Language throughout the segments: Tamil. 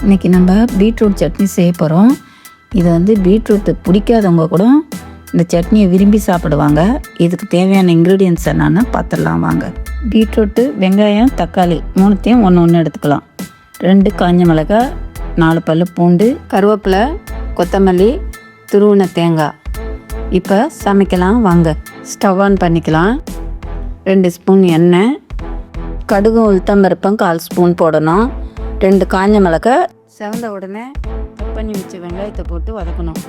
இன்றைக்கி நம்ம பீட்ரூட் சட்னி செய்ய போகிறோம். இது வந்து பீட்ரூட்டு பிடிக்காதவங்க கூட இந்த சட்னியை விரும்பி சாப்பிடுவாங்க. இதுக்கு தேவையான இன்க்ரீடியன்ட்ஸ் என்னென்னு பார்த்துடலாம் வாங்க. பீட்ரூட்டு, வெங்காயம், தக்காளி மூணுத்தையும் ஒன்று எடுத்துக்கலாம். 2 காஞ்ச மிளகாய், 4 பல்லு பூண்டு, கருவேப்பிலை, கொத்தமல்லி, துருவின தேங்காய். இப்போ சமைக்கலாம் வாங்க. ஸ்டவ் ஆன் பண்ணிக்கலாம். 2 ஸ்பூன் எண்ணெய், கடுகு உளுத்தம்பருப்பும் 1/4 ஸ்பூன் போடணும். 2 காஞ்ச மிளகாய் செவந்த உடனே கட் பண்ணி வச்ச வெங்காயத்தை போட்டு வதக்கணும்.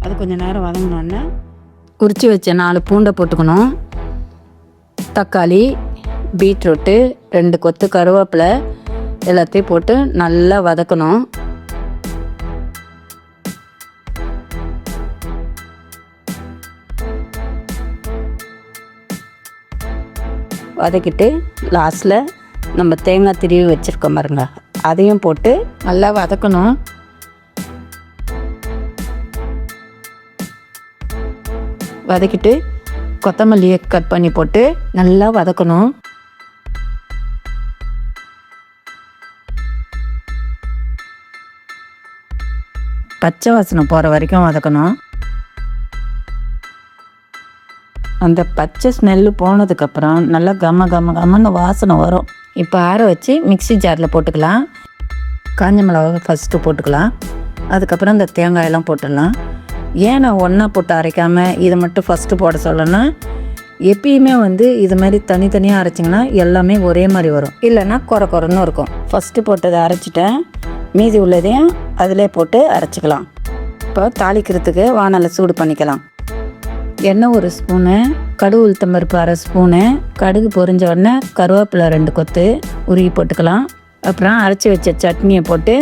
அது கொஞ்சம் நேரம் வதங்கினோடனே உரித்து வச்ச 4 பூண்டை போட்டுக்கணும். தக்காளி, பீட்ரூட்டு, 2 கொத்து கருவேப்பிலை எல்லாத்தையும் போட்டு நல்லா வதக்கணும். வதக்கிட்டு லாஸ்ட்டில் நம்ம தேங்காய் திருவி வச்சுருக்கோம் பாருங்க, அதையும் போட்டு நல்லா வதக்கணும். வதக்கிட்டு கொத்தமல்லியை கட் பண்ணி போட்டு நல்லா வதக்கணும். பச்சை வாசனை போகிற வரைக்கும் வதக்கணும். அந்த பச்சை ஸ்மெல்லு போனதுக்கப்புறம் நல்லா கம்மன்னு வாசனை வரும். இப்போ ஆற வச்சு மிக்ஸி ஜாரில் போட்டுக்கலாம். காஞ்ச மிளகாய் ஃபஸ்ட்டு போட்டுக்கலாம். அதுக்கப்புறம் இந்த தேங்காயெல்லாம் போட்டுடலாம். ஏன் நான் ஒன்றா போட்டு அரைக்காமல் இதை மட்டும் ஃபஸ்ட்டு போட சொல்லணும்னா, எப்பயுமே வந்து இது மாதிரி தனித்தனியாக அரைச்சிங்கன்னா எல்லாமே ஒரே மாதிரி வரும், இல்லைன்னா குறைன்னு இருக்கும். ஃபஸ்ட்டு போட்டதை அரைச்சிட்டேன், மீதி உள்ளதையும் அதிலே போட்டு அரைச்சிக்கலாம். இப்போ தாளிக்கிறதுக்கு வானலை சூடு பண்ணிக்கலாம். எண்ணெய் 1 ஸ்பூனு, கடுகு உளுத்தம்பருப்பு 1/2 ஸ்பூனு, கடுகு பொரிஞ்ச உடனே கருவேப்பிலை 2 கொத்து உருகி போட்டுக்கலாம். அப்புறம் அரைச்சி வச்ச சட்னியை போட்டு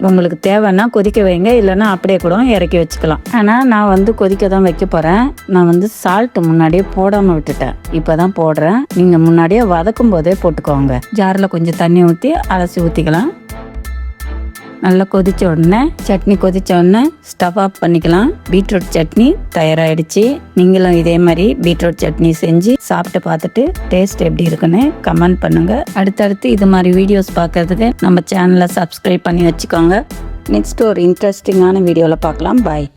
உங்களுக்கு தேவைன்னா கொதிக்க வைங்க, இல்லைன்னா அப்படியே கூட இறக்கி வச்சுக்கலாம். ஆனால் நான் வந்து கொதிக்க தான் வைக்க போகிறேன். நான் வந்து சால்ட்டு முன்னாடியே போடாமல் விட்டுட்டேன், இப்போ தான் போடுறேன். நீங்கள் முன்னாடியே வதக்கும் போதே போட்டுக்கோங்க. ஜாரில் கொஞ்சம் தண்ணி ஊற்றி அலசி ஊற்றிக்கலாம். நல்லா கொதித்த உடனே சட்னி கொதித்த உடனே ஸ்டவ் ஆஃப் பண்ணிக்கலாம். பீட்ரூட் சட்னி தயாராகிடுச்சு. நீங்களும் இதே மாதிரி பீட்ரூட் சட்னி செஞ்சு சாப்பிட்டு பார்த்துட்டு டேஸ்ட் எப்படி இருக்குன்னு கமெண்ட் பண்ணுங்கள். அடுத்தடுத்து இது மாதிரி வீடியோஸ் பார்க்கறதுக்கு நம்ம சேனலை சப்ஸ்கிரைப் பண்ணி வச்சுக்கோங்க. நெக்ஸ்ட் ஒரு இன்ட்ரெஸ்டிங்கான வீடியோவில் பார்க்கலாம். பாய்.